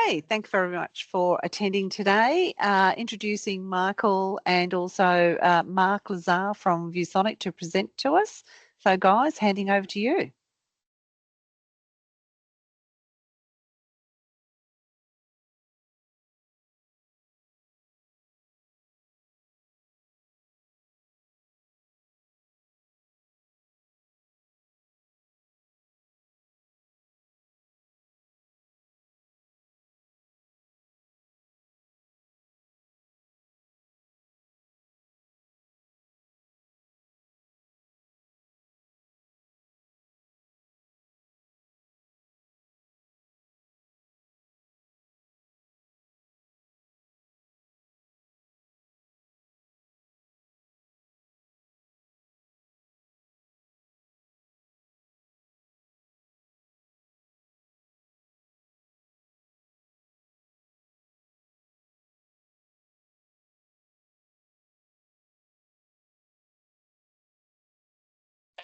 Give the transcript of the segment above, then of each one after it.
Okay, thanks very much for attending today. Introducing Michael and also Mark Lazar from ViewSonic to present to us. So guys, handing over to you.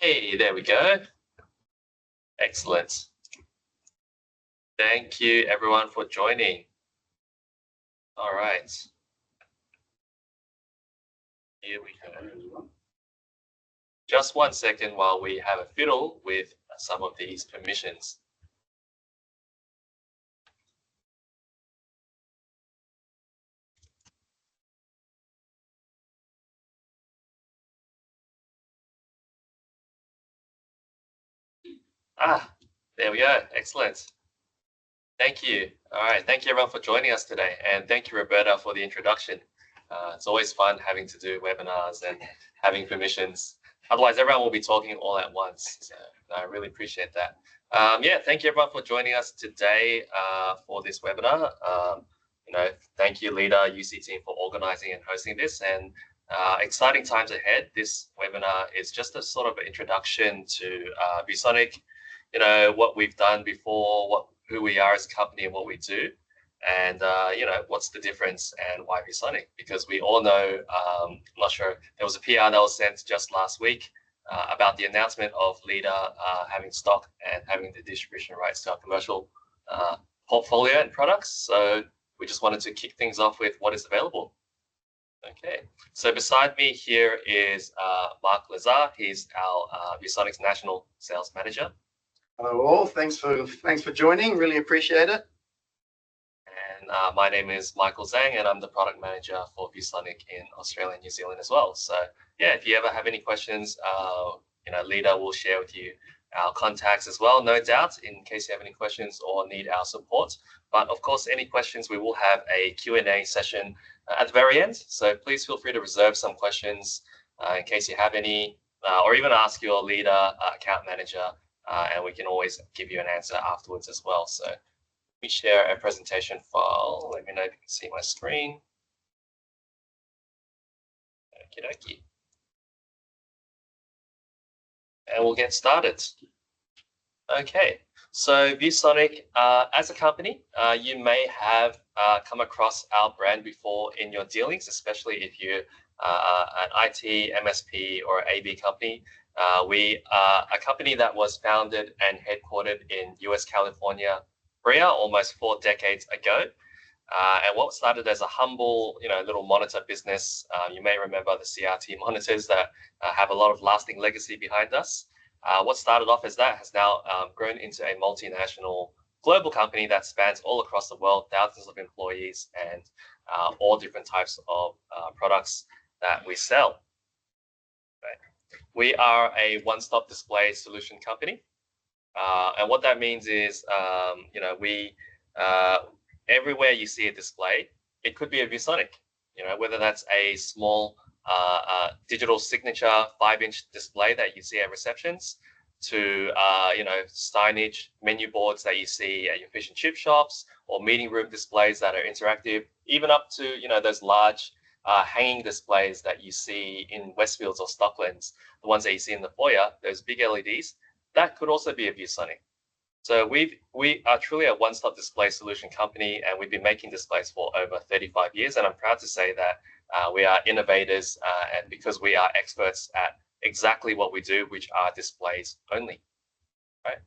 Hey, there we go. Excellent. Thank you everyone for joining. All right. Here we go. Just 1 second while we have a fiddle with some of these permissions. There we go. Excellent. Thank you. All right. Thank you everyone for joining us today. And thank you, Roberta, for the introduction. It's always fun having to do webinars and having permissions. Otherwise, everyone will be talking all at once. So I really appreciate that. Yeah, thank you everyone for joining us today for this webinar. Thank you, Leader, UC team, for organizing and hosting this. And exciting times ahead. This webinar is just a sort of introduction to ViewSonic, what we've done before, who we are as a company and what we do, and what's the difference and why ViewSonic, because we all know, I'm not sure, there was a PR that was sent just last week about the announcement of Leader having stock and having the distribution rights to our commercial portfolio and products. So we just wanted to kick things off with what is available. Okay, so beside me here is Mark Lazar. He's our ViewSonic's National Sales Manager. Hello all, thanks for joining, really appreciate it. And my name is Michael Zhang, and I'm the product manager for ViewSonic in Australia and New Zealand as well. So yeah, if you ever have any questions, Leader will share with you our contacts as well, no doubt, in case you have any questions or need our support. But of course, any questions, we will have a Q&A session at the very end. So please feel free to reserve some questions in case you have any, or even ask your Leader account manager, and we can always give you an answer afterwards as well. So let me share a presentation file. Let me know if you can see my screen. Okie dokie. And we'll get started. Okay, so ViewSonic, as a company, you may have come across our brand before in your dealings, especially if you're an IT, MSP, or AV company. We are a company that was founded and headquartered in US California, Korea, almost 4 decades ago. And what started as a humble, little monitor business, you may remember the CRT monitors that have a lot of lasting legacy behind us. What started off as that has now grown into a multinational global company that spans all across the world, thousands of employees, and all different types of products that we sell. Right. We are a one-stop display solution company. And what that means is, we everywhere you see a display, it could be a ViewSonic, whether that's a small digital signature 5-inch display that you see at receptions, to signage, menu boards that you see at your fish and chip shops, or meeting room displays that are interactive, even up to those large hanging displays that you see in Westfields or Stocklands, the ones that you see in the foyer, those big LEDs, that could also be a ViewSonic. So we are truly a one-stop display solution company, and we've been making displays for over 35 years. And I'm proud to say that we are innovators, and because we are experts at exactly what we do, which are displays only, right?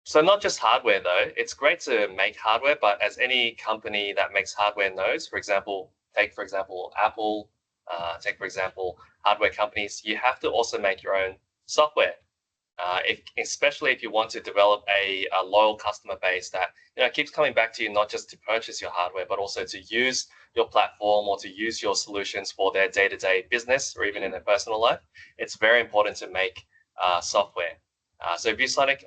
So not just hardware though, it's great to make hardware, but as any company that makes hardware knows, for example, Apple, take for example, hardware companies, you have to also make your own software. Especially if you want to develop a loyal customer base that keeps coming back to you, not just to purchase your hardware, but also to use your platform or to use your solutions for their day-to-day business or even in their personal life. It's very important to make software. So ViewSonic,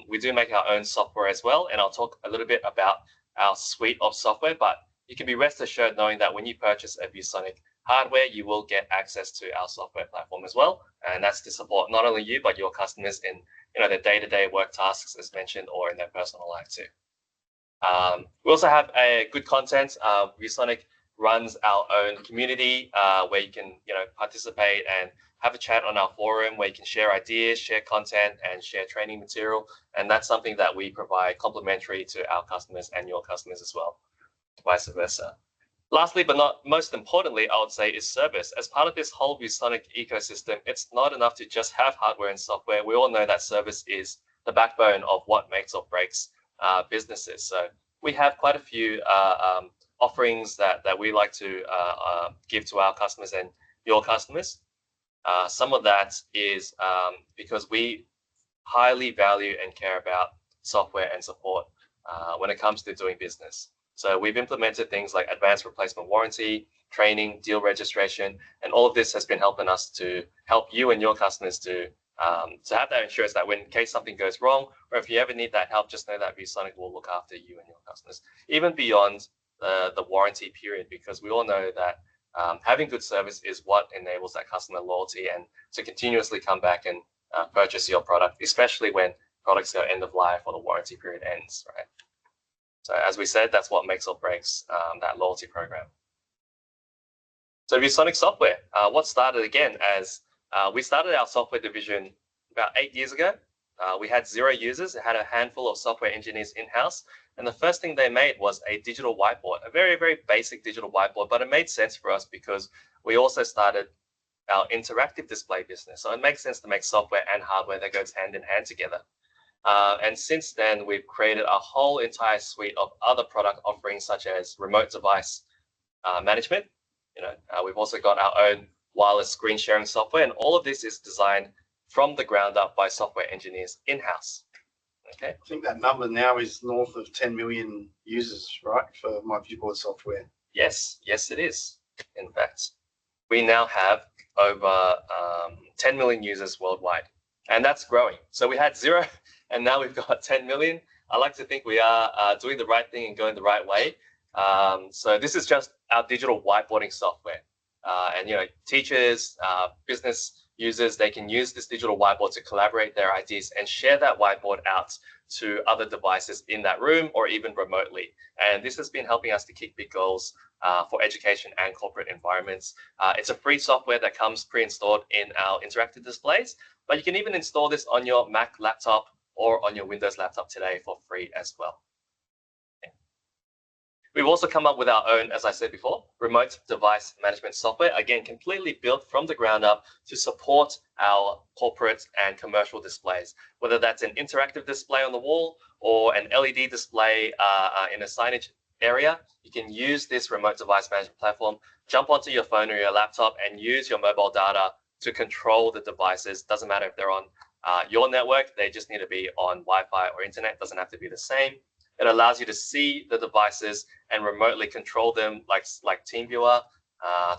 we do make our own software as well, and I'll talk a little bit about our suite of software, but you can be rest assured knowing that when you purchase a ViewSonic hardware, you will get access to our software platform as well, and that's to support not only you but your customers in their day-to-day work tasks as mentioned, or in their personal life too. We also have a good content. ViewSonic runs our own community where you can participate and have a chat on our forum where you can share ideas, share content, and share training material, and that's something that we provide complimentary to our customers and your customers as well, vice versa. Lastly, but not most importantly, I would say, is service. As part of this whole ViewSonic ecosystem, it's not enough to just have hardware and software. We all know that service is the backbone of what makes or breaks businesses. So we have quite a few offerings that we like to give to our customers and your customers. Some of that is because we highly value and care about software and support when it comes to doing business. So we've implemented things like advanced replacement warranty, training, deal registration, and all of this has been helping us to help you and your customers to have that assurance that when in case something goes wrong, or if you ever need that help, just know that ViewSonic will look after you and your customers, even beyond the warranty period, because we all know that having good service is what enables that customer loyalty and to continuously come back and purchase your product, especially when products go end of life or the warranty period ends, right? So as we said, that's what makes or breaks that loyalty program. So ViewSonic software, what started again as we started our software division about 8 years ago. We had 0 users. It had a handful of software engineers in-house. And the first thing they made was a digital whiteboard, a very, very basic digital whiteboard, but it made sense for us because we also started our interactive display business. So it makes sense to make software and hardware that goes hand in hand together. And since then, we've created a whole entire suite of other product offerings, such as remote device management. We've also got our own wireless screen sharing software, and all of this is designed from the ground up by software engineers in-house. Okay. I think that number now is north of 10 million users, right, for my ViewBoard software? Yes, it is. In fact, we now have over 10 million users worldwide, and that's growing. So we had 0, and now we've got 10 million. I like to think we are doing the right thing and going the right way. So this is just our digital whiteboarding software. And teachers, business users, they can use this digital whiteboard to collaborate their ideas and share that whiteboard out to other devices in that room or even remotely. And this has been helping us to kick big goals for education and corporate environments. It's a free software that comes pre-installed in our interactive displays, but you can even install this on your Mac laptop or on your Windows laptop today for free as well. We've also come up with our own, as I said before, remote device management software, again, completely built from the ground up to support our corporate and commercial displays, whether that's an interactive display on the wall or an LED display in a signage area. You can use this remote device management platform, jump onto your phone or your laptop and use your mobile data to control the devices. Doesn't matter if they're on your network, they just need to be on Wi-Fi or internet, doesn't have to be the same. It allows you to see the devices and remotely control them like TeamViewer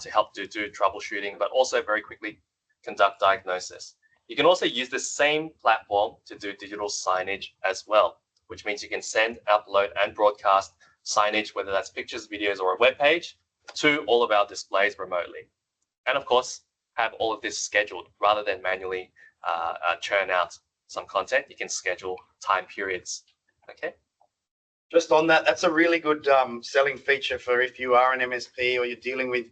to help do troubleshooting, but also very quickly conduct diagnosis. You can also use the same platform to do digital signage as well, which means you can send, upload, and broadcast signage, whether that's pictures, videos, or a web page, to all of our displays remotely. And of course, have all of this scheduled rather than manually churn out some content. You can schedule time periods. Okay. Just on that, that's a really good selling feature for if you are an MSP or you're dealing with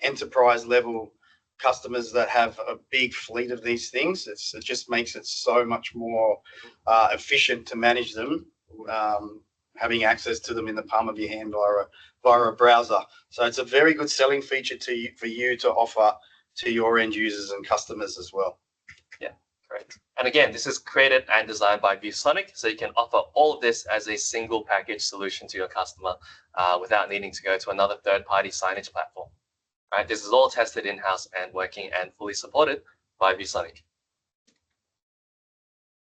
enterprise level customers that have a big fleet of these things. It just makes it so much more efficient to manage them, having access to them in the palm of your hand via a browser. So it's a very good selling feature for you to offer to your end users and customers as well. Yeah, great. And And again, this is created and designed by ViewSonic, so you can offer all of this as a single package solution to your customer without needing to go to another third-party signage platform. Right? This is all tested in-house and working and fully supported by ViewSonic.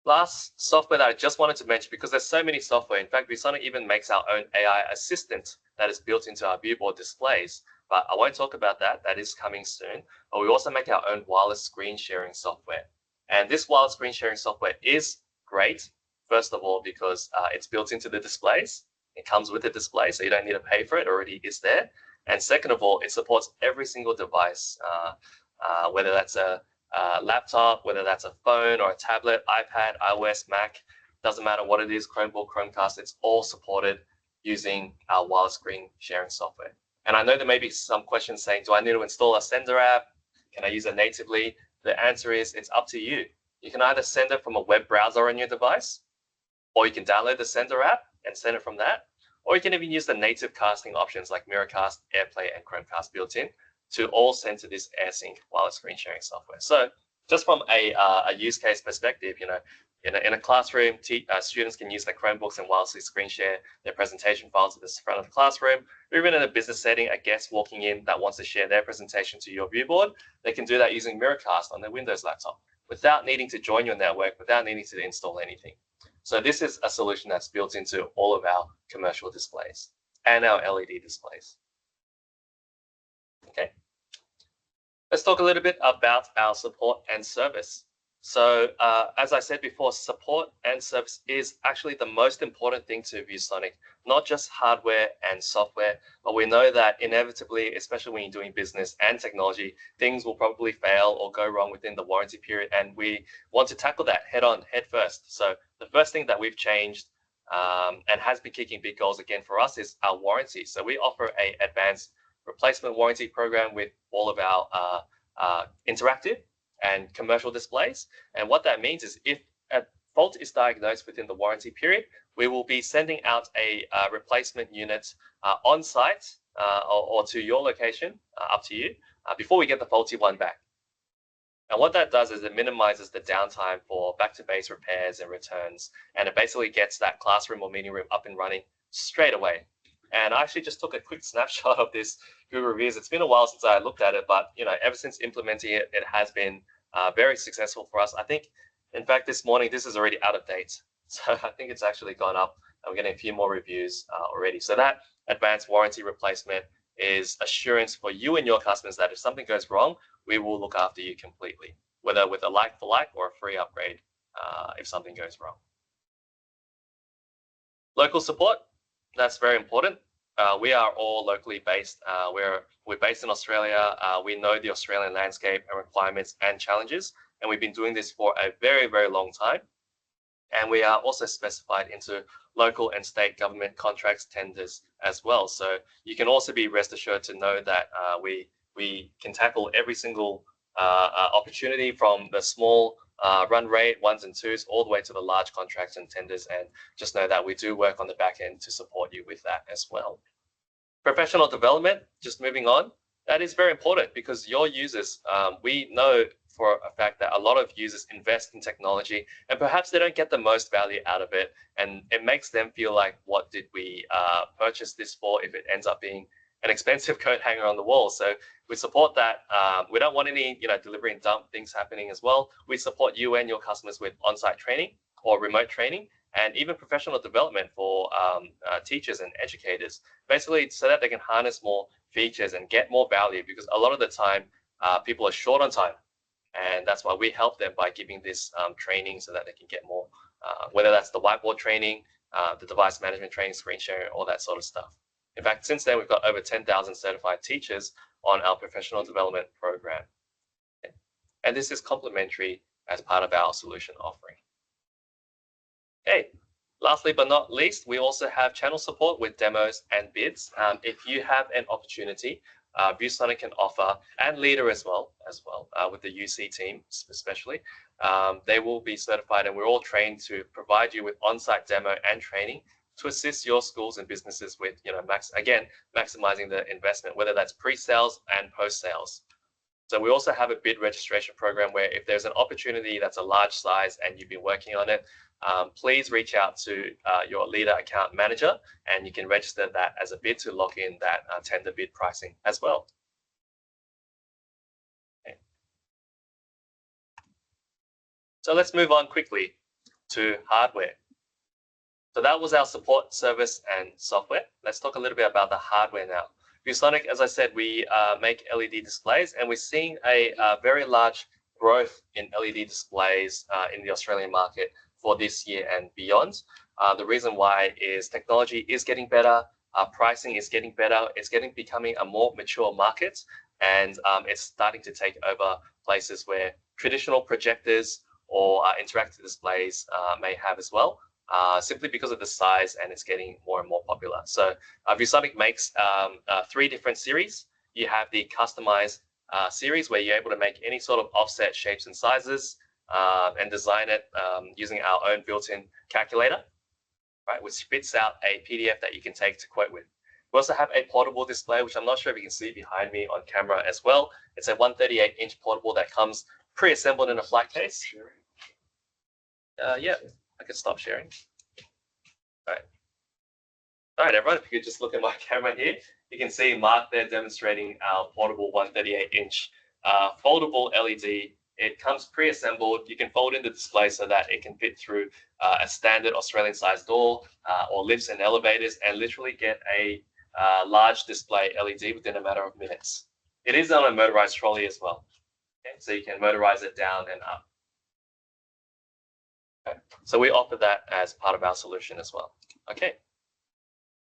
Last software that I just wanted to mention, because there's so many software. In fact, ViewSonic even makes our own AI assistant that is built into our ViewBoard displays. But I won't talk about that. That is coming soon. But we also make our own wireless screen sharing software. And this wireless screen sharing software is great, first of all, because it's built into the displays. It comes with the display, so you don't need to pay for it. It already is there. And second of all, it supports every single device, whether that's a laptop, whether that's a phone or a tablet, iPad, iOS, Mac, doesn't matter what it is, Chromebook, Chromecast, it's all supported using our wireless screen sharing software. And I know there may be some questions saying, do I need to install a Sender app? Can I use it natively? The answer is it's up to you. You can either send it from a web browser on your device, or you can download the Sender app and send it from that, or you can even use the native casting options like Miracast, AirPlay, and Chromecast built in to all send to this AirSync wireless screen sharing software. So just from a use case perspective, in a classroom, students can use their Chromebooks and wirelessly screen share their presentation files at the front of the classroom. Or even in a business setting, a guest walking in that wants to share their presentation to your ViewBoard, they can do that using Miracast on their Windows laptop without needing to join your network, without needing to install anything. So this is a solution that's built into all of our commercial displays and our LED displays. Okay, let's talk a little bit about our support and service. So as I said before, support and service is actually the most important thing to ViewSonic, not just hardware and software, but we know that inevitably, especially when you're doing business and technology, things will probably fail or go wrong within the warranty period, and we want to tackle that head first. So the first thing that we've changed and has been kicking big goals again for us is our warranty. So we offer an advanced replacement warranty program with all of our interactive and commercial displays. And what that means is if a fault is diagnosed within the warranty period, we will be sending out a replacement unit on site or to your location, up to you, before we get the faulty one back. And what that does is it minimizes the downtime for back-to-base repairs and returns, and it basically gets that classroom or meeting room up and running straight away. And I actually just took a quick snapshot of this Google Reviews. It's been a while since I looked at it, but ever since implementing it, it has been very successful for us. I think, in fact, this morning this is already out of date, so I think it's actually gone up, and we're getting a few more reviews already. So that advanced warranty replacement is assurance for you and your customers that if something goes wrong, we will look after you completely, whether with a like-for-like or a free upgrade if something goes wrong. Local support. That's very important. We are all locally based. We're based in Australia. We know the Australian landscape and requirements and challenges, and we've been doing this for a very, very long time. And we are also specified into local and state government contracts, tenders as well. So you can also be rest assured to know that we can tackle every single opportunity from the small run rate, ones and twos, all the way to the large contracts and tenders. And just know that we do work on the back end to support you with that as well. Professional development, just moving on, that is very important because your users, we know for a fact that a lot of users invest in technology and perhaps they don't get the most value out of it. And it makes them feel like, what did we purchase this for if it ends up being an expensive coat hanger on the wall? So we support that. We don't want any delivery and dump things happening as well. We support you and your customers with on-site training or remote training, and even professional development for teachers and educators, basically so that they can harness more features and get more value, because a lot of the time people are short on time, and that's why we help them by giving this training so that they can get more, whether that's the whiteboard training, the device management training, screen sharing, all that sort of stuff. In fact, since then, we've got over 10,000 certified teachers on our professional development program. And this is complimentary as part of our solution offering. Okay, lastly but not least, we also have channel support with demos and bids. If you have an opportunity, ViewSonic can offer, and Leader as well with the UC team especially, they will be certified, and we're all trained to provide you with on-site demo and training to assist your schools and businesses with, maximizing the investment, whether that's pre-sales and post-sales. So we also have a bid registration program where if there's an opportunity that's a large size and you've been working on it, please reach out to your leader account manager and you can register that as a bid to lock in that tender bid pricing as well. Okay. So let's move on quickly to hardware. So that was our support, service, and software. Let's talk a little bit about the hardware now. ViewSonic, as I said, we make LED displays, and we're seeing a very large growth in LED displays in the Australian market for this year and beyond. The reason why is technology is getting better, pricing is getting better, it's becoming a more mature market, and it's starting to take over places where traditional projectors or interactive displays may have as well. Simply because of the size, and it's getting more and more popular. So ViewSonic makes 3 different series. You have the customized series where you're able to make any sort of offset shapes and sizes and design it using our own built-in calculator, right, which spits out a PDF that you can take to quote with. We also have a portable display, which I'm not sure if you can see behind me on camera as well. It's a 138-inch portable that comes pre-assembled in a flat case. Yeah. I can stop sharing. All right, everyone, if you could just look at my camera here, you can see Mark there demonstrating our portable 138-inch foldable LED. It comes pre-assembled. You can fold in the display so that it can fit through a standard Australian size door or lifts and elevators and literally get a large display LED within a matter of minutes. It is on a motorized trolley as well. Okay, so you can motorize it down and up. Okay. So we offer that as part of our solution as well. Okay.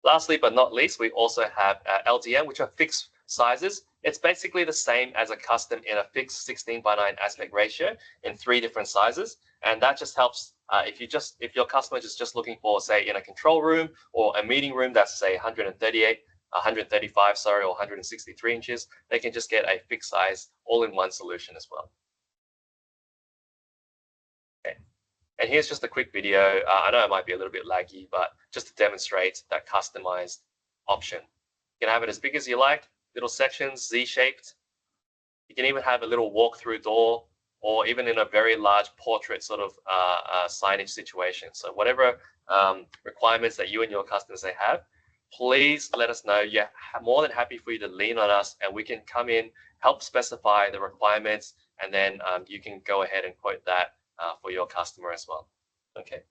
Lastly, but not least, we also have LDM, which are fixed sizes. It's basically the same as a custom in a fixed 16:9 aspect ratio in 3 different sizes. And that just helps if your customer is just looking for, say, in a control room or a meeting room that's, say, 135, sorry, or 163 inches, they can just get a fixed size all-in-one solution as well. Okay. And here's just a quick video. I know it might be a little bit laggy, but just to demonstrate that customized option. You can have it as big as you like, little sections, Z-shaped. You can even have a little walk-through door, or even in a very large portrait sort of signage situation. So whatever requirements that you and your customers may have, please let us know. Yeah, more than happy for you to lean on us, and we can come in, help specify the requirements, and then you can go ahead and quote that for your customer as well. Okay.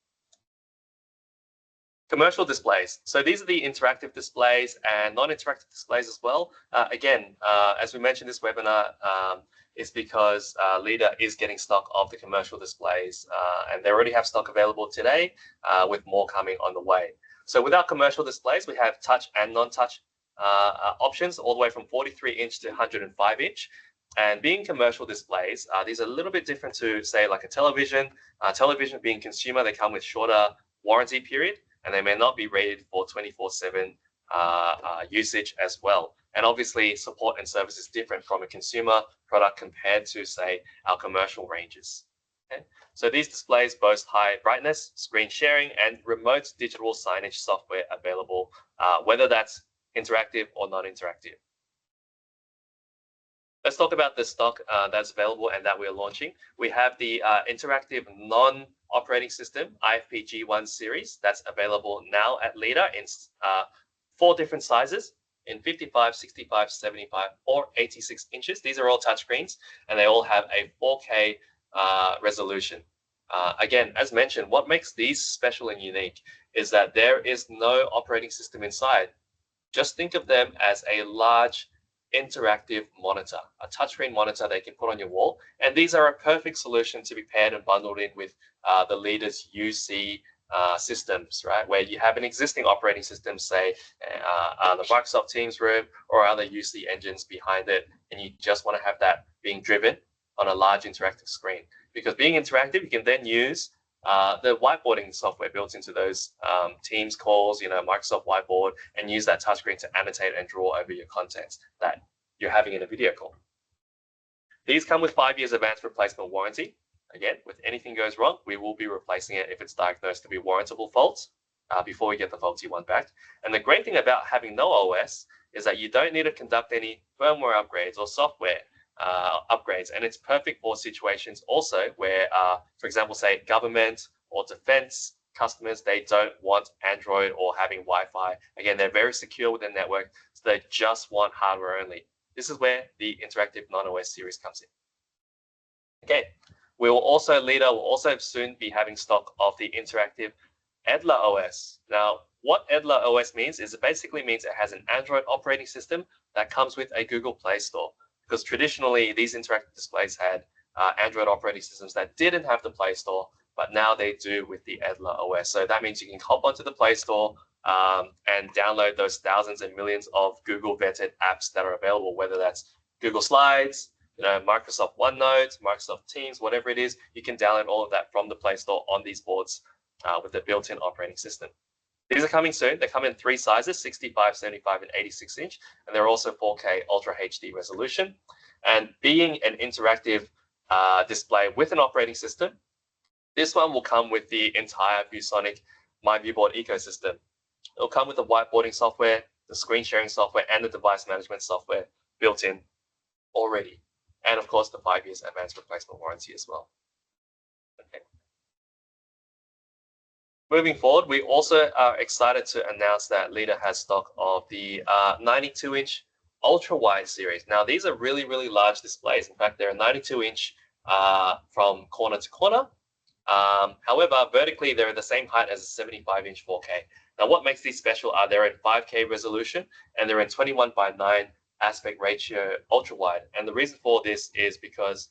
Commercial displays. So these are the interactive displays and non-interactive displays as well. Again, as we mentioned, this webinar is because Leader is getting stock of the commercial displays, and they already have stock available today, with more coming on the way. So with our commercial displays, we have touch and non-touch options all the way from 43-inch to 105-inch. And being commercial displays, these are a little bit different to, say, like a television. Television being consumer, they come with shorter warranty period, and they may not be rated for 24/7 usage as well. And obviously, support and service is different from a consumer product compared to, say, our commercial ranges. Okay? So these displays boast high brightness, screen sharing, and remote digital signage software available, whether that's interactive or non-interactive. Let's talk about the stock that's available and that we're launching. We have the interactive non-operating system IFPG1 series that's available now at Leader in 4 different sizes in 55, 65, 75, or 86 inches. These are all touchscreens, and they all have a 4K resolution. Again, as mentioned, what makes these special and unique is that there is no operating system inside. Just think of them as a large interactive monitor, a touchscreen monitor they can put on your wall. And these are a perfect solution to be paired and bundled in with the Leader's UC systems, right? Where you have an existing operating system, say the Microsoft Teams room or other UC engines behind it, and you just want to have that being driven on a large interactive screen. Because being interactive, you can then use the whiteboarding software built into those Teams calls, Microsoft Whiteboard, and use that touchscreen to annotate and draw over your contents that you're having in a video call. These come with 5 years advanced replacement warranty. Again, if anything goes wrong, we will be replacing it if it's diagnosed to be warrantable faults before we get the faulty one back. And the great thing about having no OS is that you don't need to conduct any firmware upgrades or software upgrades, and it's perfect for situations also where, for example, say government or defense customers, they don't want Android or having Wi-Fi. Again, they're very secure with their network, so they just want hardware only. This is where the interactive non-OS series comes in. Okay, Leader will also soon be having stock of the interactive Edla OS. Now, what Edla OS means is it basically means it has an Android operating system that comes with a Google Play Store. Because traditionally, these interactive displays had Android operating systems that didn't have the Play Store, but now they do with the Edla OS. So that means you can hop onto the Play Store and download those thousands and millions of Google vetted apps that are available, whether that's Google Slides, Microsoft OneNote, Microsoft Teams, whatever it is. You can download all of that from the Play Store on these boards with the built-in operating system. These are coming soon. They come in 3 sizes, 65, 75, and 86 inch, and they're also 4K Ultra HD resolution. And being an interactive display with an operating system, this one will come with the entire ViewSonic ViewBoard ecosystem. It'll come with the whiteboarding software, the screen sharing software, and the device management software built in already. And of course, the 5 years advanced replacement warranty as well. Okay. Moving forward, we also are excited to announce that Leader has stock of the 92-inch ultra-wide series. Now, these are really, really large displays. In fact, they're 92-inch from corner to corner. However, vertically, they're the same height as a 75-inch 4K. Now, what makes these special are they're in 5K resolution and they're in 21:9 aspect ratio ultra-wide. And the reason for this is because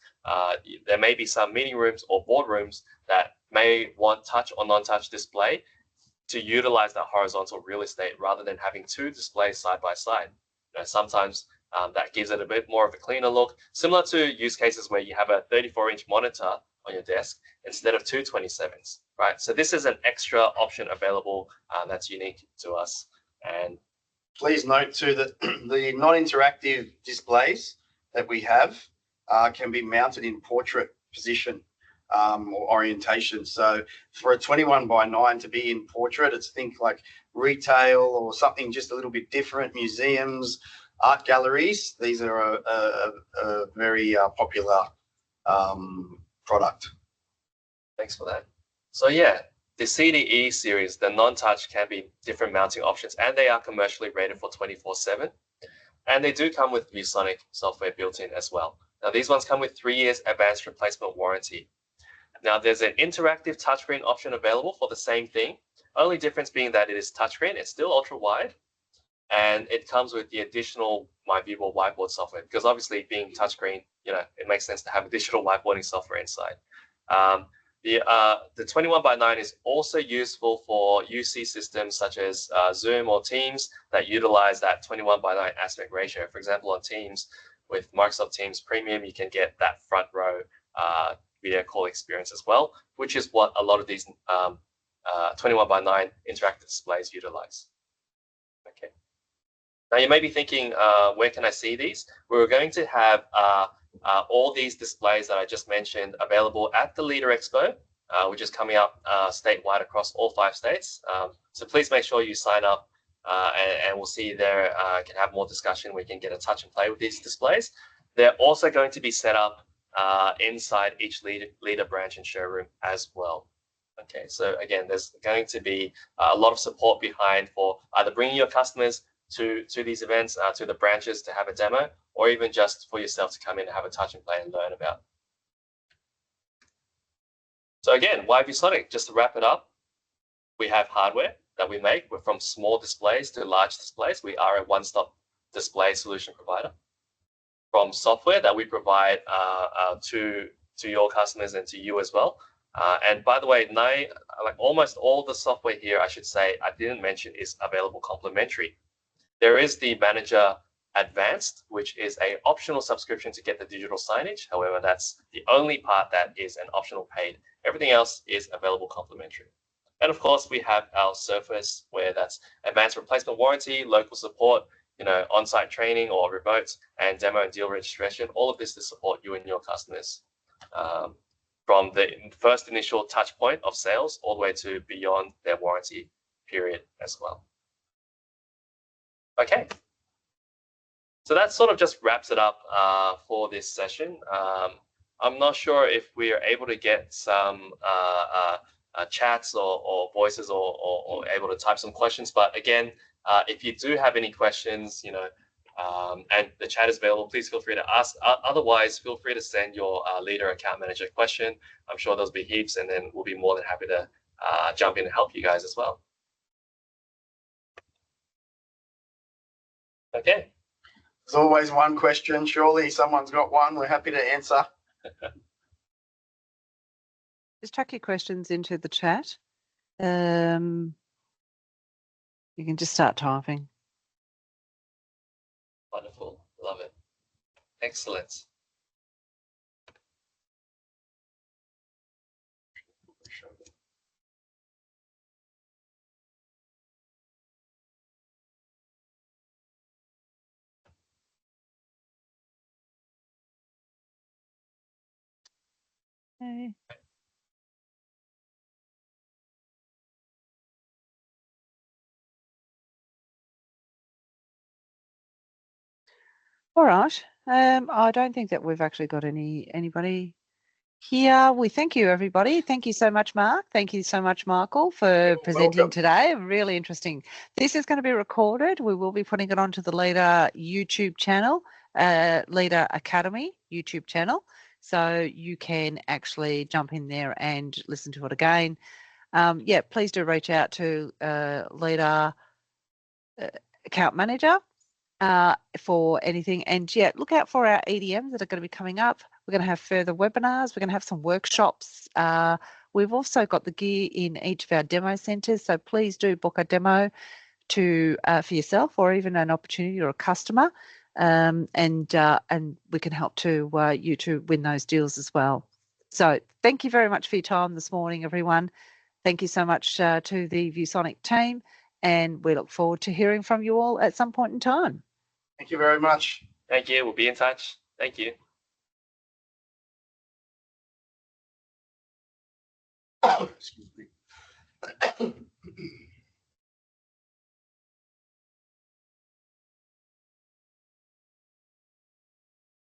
there may be some meeting rooms or boardrooms that may want touch or non-touch display to utilize that horizontal real estate rather than having 2 displays side by side. Sometimes that gives it a bit more of a cleaner look, similar to use cases where you have a 34-inch monitor on your desk instead of 2 27s, right? So this is an extra option available that's unique to us. And please note too that the non-interactive displays that we have can be mounted in portrait position or orientation. So for a 21:9 to be in portrait, it's think like retail or something just a little bit different, museums, art galleries. These are a very popular product. Thanks for that. So yeah, the CDE series, the non-touch, can be different mounting options, and they are commercially rated for 24/7. And they do come with ViewSonic software built in as well. Now, these ones come with 3 years advanced replacement warranty. Now, there's an interactive touchscreen option available for the same thing. Only difference being that it is touchscreen. It's still ultra wide, and it comes with the additional ViewBoard whiteboard software, because obviously being touchscreen, it makes sense to have additional whiteboarding software inside. The 21:9 is also useful for UC systems such as Zoom or Teams that utilize that 21:9 aspect ratio. For example, on Teams, with Microsoft Teams Premium, you can get that front row video call experience as well, which is what a lot of these 21:9 interactive displays utilize. Okay. Now you may be thinking, where can I see these? We're going to have all these displays that I just mentioned available at the Leader Expo, which is coming up statewide across all 5 states. So please make sure you sign up and we'll see you there. Can have more discussion. We can get a touch and play with these displays. They're also going to be set up inside each Leader branch and showroom as well. Okay, so again, there's going to be a lot of support behind for either bringing your customers to these events, to the branches to have a demo, or even just for yourself to come in and have a touch and play and learn about. So again, why ViewSonic? Just to wrap it up, we have hardware that we make. We're from small displays to large displays. We are a one-stop display solution provider. From software that we provide to your customers and to you as well. And by the way, like almost all the software here, I should say, I didn't mention, is available complimentary. There is the Manager Advanced, which is an optional subscription to get the digital signage. However, that's the only part that is an optional paid. Everything else is available complimentary. And of course, we have our Surface, where that's advanced replacement warranty, local support, on-site training or remote, and demo and deal registration. All of this to support you and your customers from the first initial touch point of sales all the way to beyond their warranty period as well. Okay. So that sort of just wraps it up for this session. I'm not sure if we are able to get some chats or voices or able to type some questions. But again, if you do have any questions, and the chat is available, please feel free to ask. Otherwise, feel free to send your leader account manager question. I'm sure there's be heaps, and then we'll be more than happy to jump in and help you guys as well. Okay. There's always one question. Surely someone's got one. We're happy to answer. Just chuck your questions into the chat. You can just start typing. Wonderful. Love it. Excellent. Okay. All right. I don't think that we've actually got anybody here. We thank you, everybody. Thank you so much, Mark. Thank you so much, Michael, for presenting welcome. today. Really interesting. This is going to be recorded. We will be putting it onto the Leader YouTube channel, Leader Academy YouTube channel. So you can actually jump in there and listen to it again. Yeah, please do reach out to Leader Account Manager for anything. And yeah, look out for our EDMs that are going to be coming up. We're going to have further webinars. We're going to have some workshops. We've also got the gear in each of our demo centres. So please do book a demo for yourself, or even an opportunity or a customer. And we can help you to win those deals as well. So thank you very much for your time this morning, everyone. Thank you so much to the ViewSonic team, and we look forward to hearing from you all at some point in time. Thank you very much. Thank you. We'll be in touch. Thank you. Excuse me.